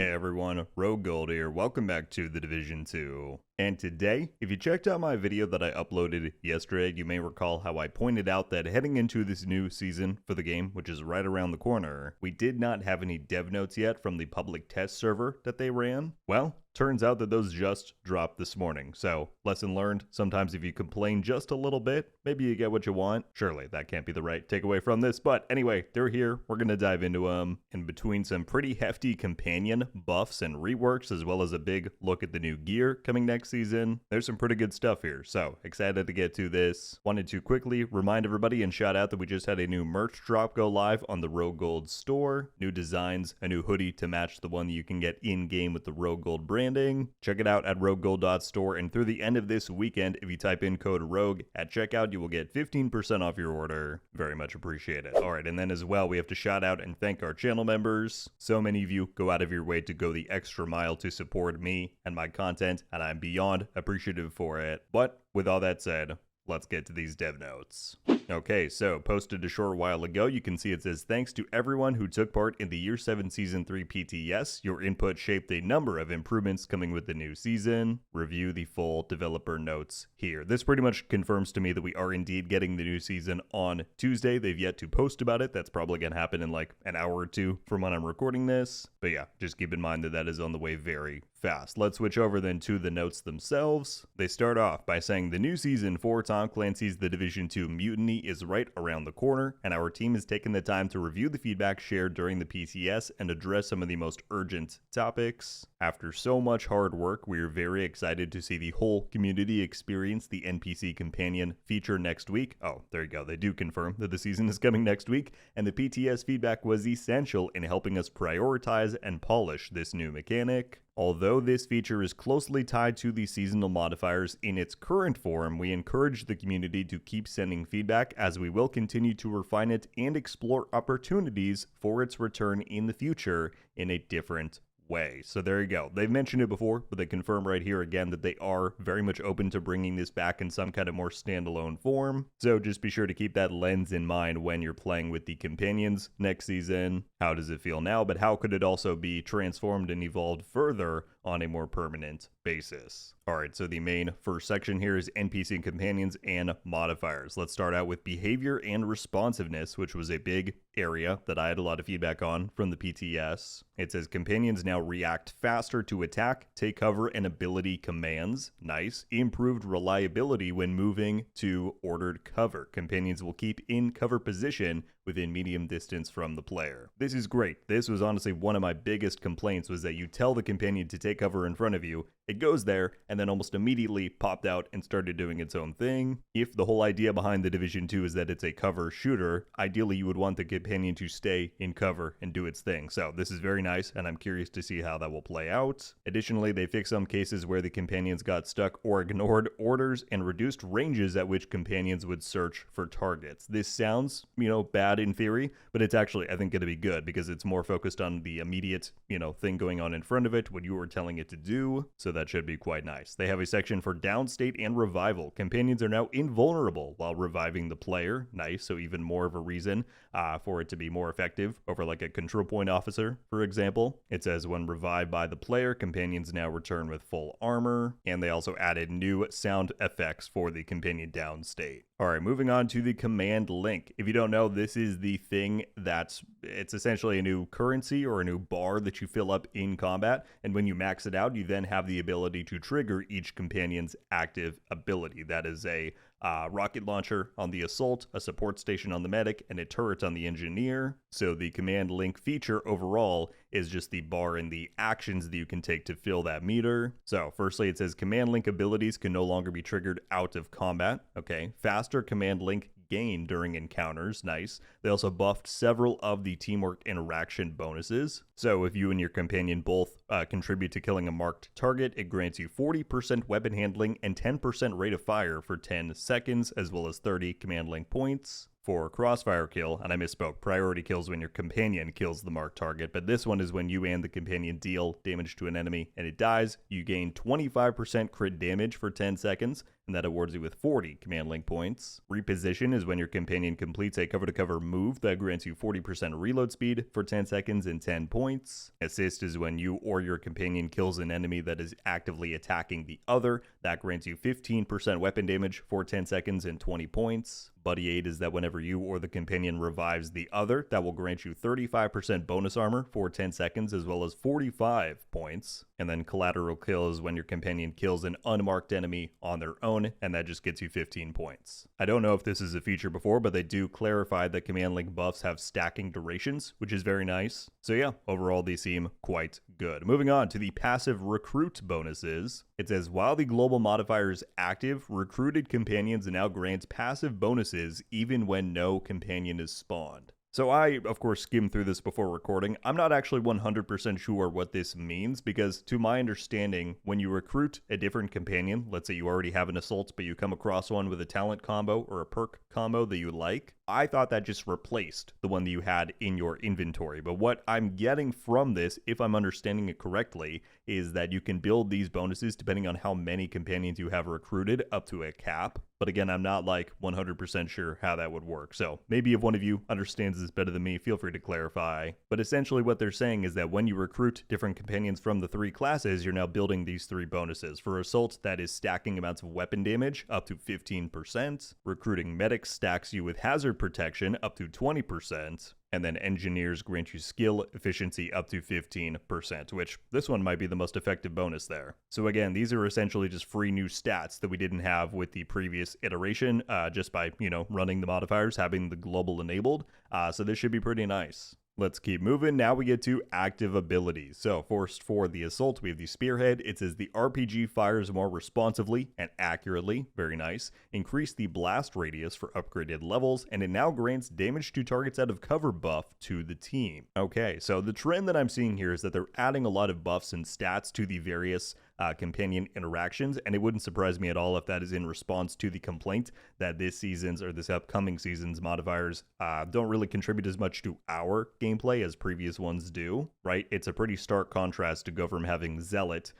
Hey everyone, RogueGold here. Welcome back to the Division 2. And today, if you checked out my video that I uploaded yesterday, you may recall how I pointed out that heading into this new season for the game, which is right around the corner, we did not have any dev notes yet from the public test server that they ran. Well, turns out that those just dropped this morning. So, lesson learned, sometimes if you complain just a little bit, maybe you get what you want. Surely that can't be the right takeaway from this, but anyway, they're here. We're going to dive into them. In between some pretty hefty companion buffs and reworks, as well as a big look at the new gear coming next season, there's some pretty good stuff here. So, excited to get to this. Wanted to quickly remind everybody and shout out that we just had a new merch drop go live on the RogueGold store. New designs, a new hoodie to match the one that you can get in-game with the RogueGold branding. Check it out at RogueGold.store, and through the end of this weekend, if you type in code ROGUE at checkout, you will get 15% off your order. Very much appreciate it. Alright, and then as well, we have to shout out and thank our channel members. So many of you go out of your way to go the extra mile to support me and my content, and I'm beyond appreciative for it. But with all that said, let's get to these dev notes. Okay, so posted a short while ago, you can see it says, thanks to everyone who took part in the Year 7 Season 3 PTS. Your input shaped a number of improvements coming with the new season. Review the full developer notes here. This pretty much confirms to me that we are indeed getting the new season on Tuesday. They've yet to post about it. That's probably going to happen in like an hour or two from when I'm recording this. But yeah, just keep in mind that that is on the way very fast. Let's switch over then to the notes themselves. They start off by saying the new season for Tom Clancy's The Division 2 Mutiny is right around the corner, and our team has taken the time to review the feedback shared during the PTS and address some of the most urgent topics. After so much hard work, we are very excited to see the whole community experience the NPC companion feature next week. Oh, there you go. They do confirm that the season is coming next week, and the PTS feedback was essential in helping us prioritize and polish this new mechanic. Although this feature is closely tied to the seasonal modifiers in its current form, we encourage the community to keep sending feedback as we will continue to refine it and explore opportunities for its return in the future in a different way. So there you go. They've mentioned it before, but they confirm right here again that they are very much open to bringing this back in some kind of more standalone form. So just be sure to keep that lens in mind when you're playing with the companions next season. How does it feel now, but how could it also be transformed and evolved further on a more permanent basis? Alright, so the main first section here is NPC companions and modifiers. Let's start out with behavior and responsiveness, which was a big area that I had a lot of feedback on from the PTS. It says companions now react faster to attack, take cover, and ability commands. Nice. Improved reliability when moving to ordered cover. Companions will keep in cover position within medium distance from the player. This is great. This was honestly one of my biggest complaints, was that you tell the companion to take cover in front of you, it goes there, and then almost immediately popped out and started doing its own thing. If the whole idea behind the Division 2 is that it's a cover shooter, ideally you would want the companion to stay in cover and do its thing. So this is very nice, and I'm curious to see how that will play out. Additionally, they fixed some cases where the companions got stuck or ignored orders and reduced ranges at which companions would search for targets. This sounds, bad in theory, but it's actually, I think, going to be good because it's more focused on the immediate, thing going on in front of it, what you were telling it to do. So that should be quite nice. They have a section for downstate and revival. Companions are now invulnerable while reviving the player. Nice, so even more of a reason for it to be more effective over like a control point officer, for example. It says when revived by the player, companions now return with full armor, and they also added new sound effects for the companion downstate. Alright, moving on to the command link. If you don't know, this is the thing it's essentially a new currency or a new bar that you fill up in combat, and when you max it out, you then have the ability to trigger each companion's active ability. That is a rocket launcher on the assault, a support station on the medic, and a turret on the engineer. So the command link feature overall is just the bar and the actions that you can take to fill that meter. So firstly, it says command link abilities can no longer be triggered out of combat. Okay, faster command link gain during encounters. Nice. They also buffed several of the teamwork interaction bonuses. So if you and your companion both contribute to killing a marked target, it grants you 40% weapon handling and 10% rate of fire for 10 seconds, as well as 30 command link points. For crossfire kill, and I misspoke, priority kills when your companion kills the marked target, but this one is when you and the companion deal damage to an enemy and it dies. You gain 25% crit damage for 10 seconds, and that awards you with 40 command link points. Reposition is when your companion completes a cover-to-cover move that grants you 40% reload speed for 10 seconds and 10 points. Assist is when you or your companion kills an enemy that is actively attacking the other. That grants you 15% weapon damage for 10 seconds and 20 points. Buddy Aid is that whenever you or the companion revives the other, that will grant you 35% bonus armor for 10 seconds as well as 45 points. And then Collateral Kill is when your companion kills an unmarked enemy on their own, and that just gets you 15 points. I don't know if this is a feature before, but they do clarify that command link buffs have stacking durations, which is very nice. So yeah, overall these seem quite good. Moving on to the passive recruit bonuses. It says, while the global modifier is active, recruited companions now grant passive bonuses even when no companion is spawned. So I, of course, skimmed through this before recording. I'm not actually 100% sure what this means because, to my understanding, when you recruit a different companion, let's say you already have an assault, but you come across one with a talent combo or a perk combo that you like, I thought that just replaced the one that you had in your inventory. But what I'm getting from this, if I'm understanding it correctly, is that you can build these bonuses depending on how many companions you have recruited up to a cap. But again, I'm not like 100% sure how that would work. So maybe if one of you understands this better than me, feel free to clarify. But essentially what they're saying is that when you recruit different companions from the 3 classes, you're now building these 3 bonuses. For Assault, that is stacking amounts of weapon damage up to 15%. Recruiting Medic stacks you with hazard protection up to 20%. And then Engineers grant you skill efficiency up to 15%, which this one might be the most effective bonus there. So again, these are essentially just free new stats that we didn't have with the previous iteration, just by, running the modifiers, having the global enabled. So this should be pretty nice. Let's keep moving. Now we get to active abilities. So first, for the Assault, we have the Spearhead. It says the RPG fires more responsively and accurately. Very nice. Increase the blast radius for upgraded levels, and it now grants damage to targets out of cover buff to the team. Okay, so the trend that I'm seeing here is that they're adding a lot of buffs and stats to the various companion interactions, and it wouldn't surprise me at all if that is in response to the complaint that this upcoming season's modifiers don't really contribute as much to our gameplay as previous ones do, right? It's a pretty stark contrast to go from having Zealot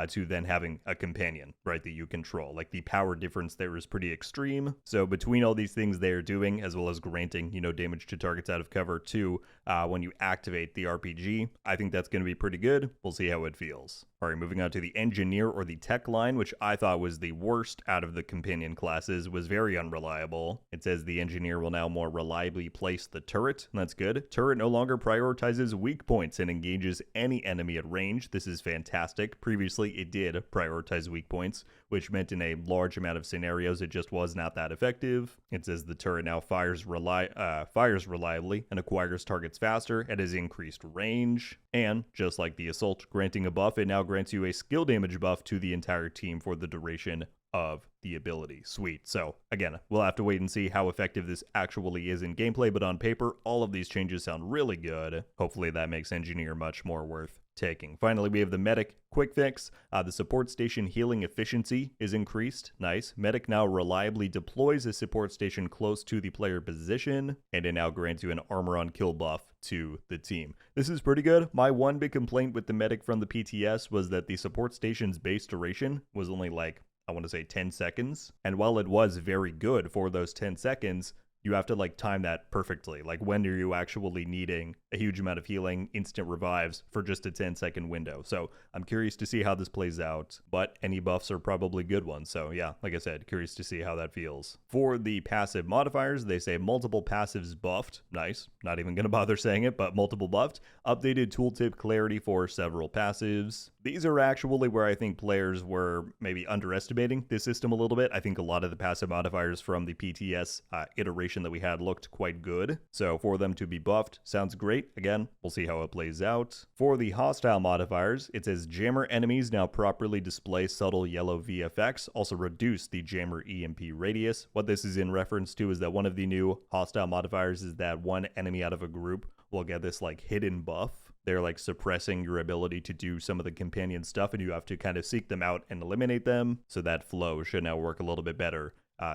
to then having a companion, right, that you control. Like, the power difference there is pretty extreme. So between all these things they are doing, as well as granting, damage to targets out of cover too, when you activate the RPG, I think that's going to be pretty good. We'll see how it feels. All right, moving on to the Engineer or the Tech line, which I thought was the worst out of the companion classes, was very unreliable. It says the Engineer will now more reliably place the turret, and that's good. Turret no longer prioritizes weak points and engages any enemy at range. This is fantastic. Previously, it did prioritize weak points, which meant in a large amount of scenarios it just was not that effective. It says the turret now fires reliably and acquires targets faster at his increased range. And just like the Assault granting a buff, it now grants you a skill damage buff to the entire team for the duration of the ability. Sweet. So again, we'll have to wait and see how effective this actually is in gameplay, but on paper, all of these changes sound really good. Hopefully that makes Engineer much more worth taking. Finally, we have the Medic quick fix. The support station healing efficiency is increased. Nice. Medic now reliably deploys a support station close to the player position, and it now grants you an armor on kill buff to the team. This is pretty good. My one big complaint with the Medic from the PTS was that the support station's base duration was only like, I want to say 10 seconds. And while it was very good for those 10 seconds, you have to time that perfectly. Like, when are you actually needing a huge amount of healing, instant revives for just a 10-second window? So I'm curious to see how this plays out, but any buffs are probably good ones. So yeah, like I said, curious to see how that feels. For the passive modifiers, they say multiple passives buffed. Nice. Not even going to bother saying it, but multiple buffed. Updated tooltip clarity for several passives. These are actually where I think players were maybe underestimating this system a little bit. I think a lot of the passive modifiers from the PTS iteration that we had looked quite good. So for them to be buffed sounds great. Again, we'll see how it plays out. For the hostile modifiers, it says jammer enemies now properly display subtle yellow VFX, also reduce the jammer EMP radius. What this is in reference to is that one of the new hostile modifiers is that one enemy out of a group will get this hidden buff. They're suppressing your ability to do some of the companion stuff, and you have to kind of seek them out and eliminate them. So that flow should now work a little bit better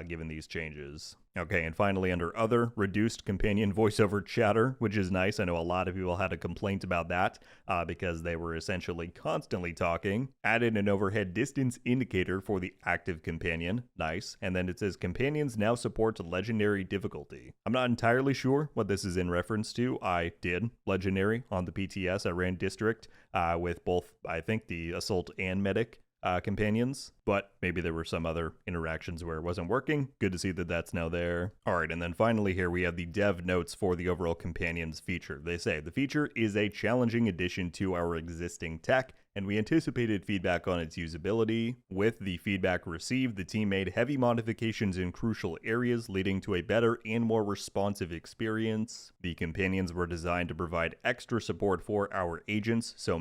given these changes. Okay, and finally under other, reduced companion voiceover chatter, which is nice. I know a lot of people had a complaint about that because they were essentially constantly talking. Added an overhead distance indicator for the active companion, nice. And then it says companions now support legendary difficulty. I'm not entirely sure what this is in reference to. I did legendary on the PTS. I ran district with both, I think, the assault and medic companions, but maybe there were some other interactions where it wasn't working. Good to see that that's now there. All right, and then finally here we have the dev notes for the overall companions feature. They say the feature is a challenging addition to our existing tech, and we anticipated feedback on its usability. With the feedback received, the team made heavy modifications in crucial areas, leading to a better and more responsive experience. The companions were designed to provide extra support for our agents, so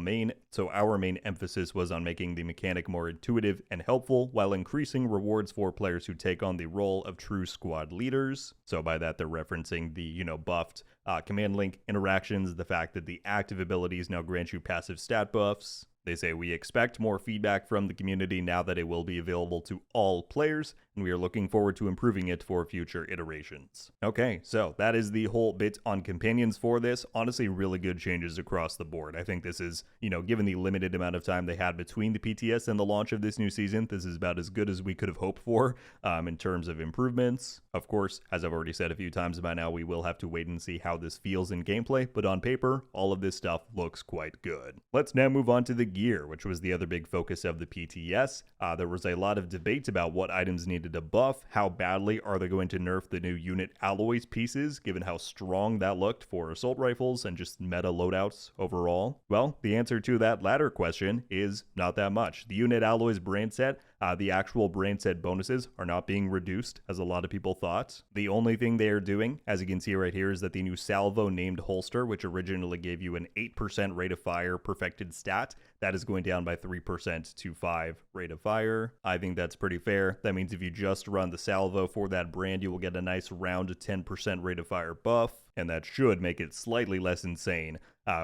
our main emphasis was on making the mechanic more intuitive and helpful, while increasing rewards for players who take on the role of true squad leaders. So by that, they're referencing the, buffed command link interactions, the fact that the active abilities now grant you passive stat buffs. They say we expect more feedback from the community now that it will be available to all players, and we are looking forward to improving it for future iterations. Okay, so that is the whole bit on companions for this. Honestly, really good changes across the board. I think this is, given the limited amount of time they had between the PTS and the launch of this new season, this is about as good as we could have hoped for in terms of improvements. Of course, as I've already said a few times by now, we will have to wait and see how this feels in gameplay, but on paper, all of this stuff looks quite good. Let's now move on to the gear, which was the other big focus of the PTS. There was a lot of debate about what items needed to buff, how badly are they going to nerf the new unit alloys pieces, given how strong that looked for assault rifles and just meta loadouts overall. Well, the answer to that latter question is not that much. The unit alloys brand set, the actual brand set bonuses are not being reduced, as a lot of people thought. The only thing they are doing, as you can see right here, is that the new salvo named holster, which originally gave you an 8% rate of fire perfected stat, that is going down by 3% to 5 rate of fire. I think that's pretty fair. That means if you just run the salvo for that brand, you will get a nice round 10% rate of fire buff, and that should make it slightly less insane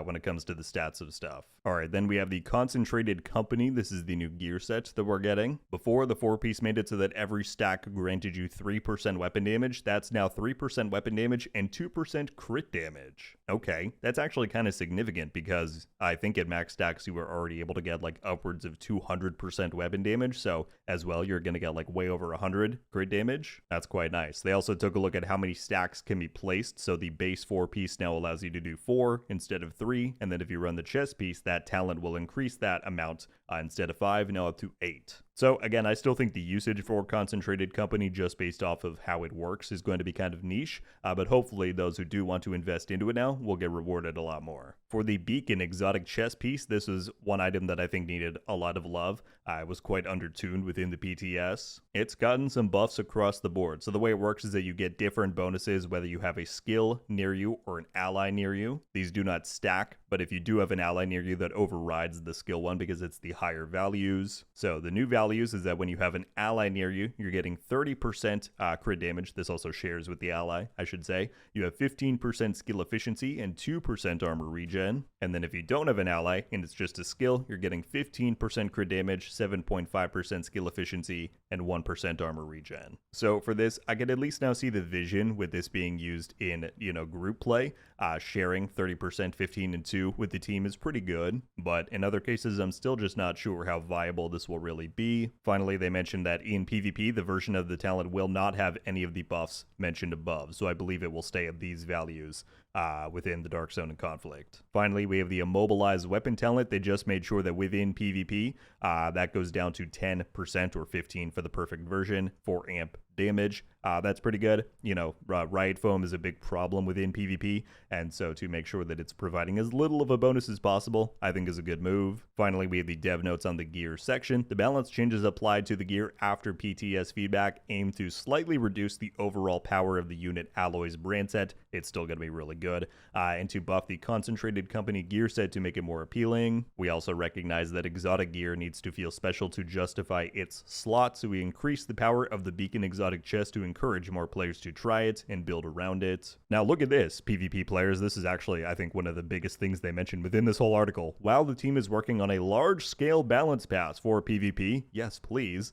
when it comes to the stats of stuff. Alright, then we have the Concentrated Company. This is the new gear set that we're getting. Before, the 4-piece made it so that every stack granted you 3% weapon damage. That's now 3% weapon damage and 2% crit damage. Okay, that's actually kind of significant because I think at max stacks you were already able to get like upwards of 200% weapon damage, so as well you're going to get like way over 100 crit damage. That's quite nice. They also took a look at how many stacks can be placed, so the base 4-piece now allows you to do 4 instead of 3, and then if you run the chest piece, that talent will increase that amount instead of 5, now up to 8. So again, I still think the usage for Concentrated Company, just based off of how it works, is going to be kind of niche, but hopefully those who do want to invest into it now will get rewarded a lot more. For the Beacon exotic chest piece, this is one item that I think needed a lot of love. It was quite undertuned within the PTS. It's gotten some buffs across the board. So the way it works is that you get different bonuses whether you have a skill near you or an ally near you. These do not stack, but if you do have an ally near you, that overrides the skill one because it's the higher values. So the new values is that when you have an ally near you, you're getting 30% crit damage. This also shares with the ally, I should say. You have 15% skill efficiency and 2% armor regen. And then if you don't have an ally and it's just a skill, you're getting 15% crit damage, 7.5% skill efficiency, and 1% armor regen. So for this, I could at least now see the vision with this being used in, group play. Sharing 30%, 15, and 2 with the team is pretty good, but in other cases, I'm still just not sure how viable this will really be. Finally, they mentioned that in PvP, the version of the talent will not have any of the buffs mentioned above, so I believe it will stay at these values within the Dark Zone and Conflict. Finally, we have the Immobilized Weapon talent. They just made sure that within PvP, that goes down to 10% or 15 for the perfect version for amp damage. That's pretty good. Riot Foam is a big problem within PvP, and so to make sure that it's providing as little of a bonus as possible, I think is a good move. Finally, we have the dev notes on the gear section. The balance changes applied to the gear after PTS feedback aim to slightly reduce the overall power of the unit alloys brand set. It's still going to be really good. And to buff the Concentrated Company gear set to make it more appealing. We also recognize that exotic gear needs to feel special to justify its slot, so we increase the power of the Beacon exotic exotic chest to encourage more players to try it and build around it. Now look at this, PvP players. This is actually, I think, one of the biggest things they mentioned within this whole article. While the team is working on a large-scale balance pass for PvP, yes please,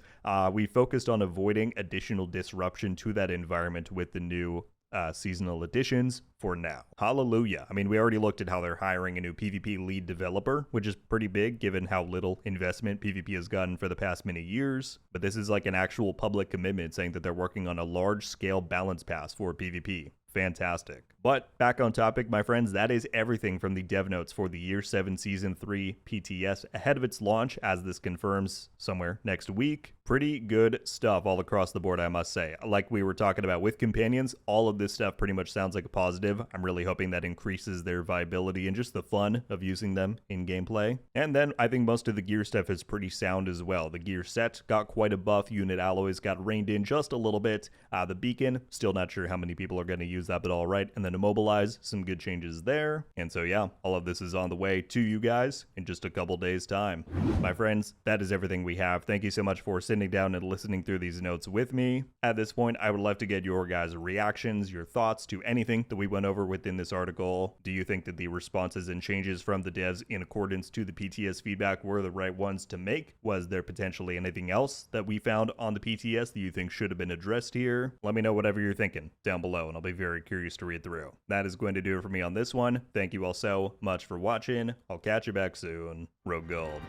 we focused on avoiding additional disruption to that environment with the new seasonal additions for now. Hallelujah. I mean, we already looked at how they're hiring a new PvP lead developer, which is pretty big given how little investment PvP has gotten for the past many years. But this is like an actual public commitment saying that they're working on a large-scale balance pass for PvP. Fantastic. But back on topic, my friends, that is everything from the dev notes for the Year 7 Season 3 PTS ahead of its launch, as this confirms somewhere next week. Pretty good stuff all across the board, I must say. Like we were talking about with companions, all of this stuff pretty much sounds like a positive. I'm really hoping that increases their viability and just the fun of using them in gameplay. And then I think most of the gear stuff is pretty sound as well. The gear set got quite a buff. Unit alloys got reined in just a little bit. The beacon, still not sure how many people are going to use that, but all right. And then immobilize, some good changes there. And so yeah, all of this is on the way to you guys in just a couple days time. My friends, that is everything we have. Thank you so much for sitting down and listening through these notes with me. At this point, I would love to get your guys' reactions, your thoughts to anything that we went over within this article. Do you think that the responses and changes from the devs in accordance to the PTS feedback were the right ones to make? Was there potentially anything else that we found on the PTS that you think should have been addressed here? Let me know whatever you're thinking down below, and I'll be very curious to read through. That is going to do it for me on this one. Thank you all so much for watching. I'll catch you back soon. RogueGold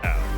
out.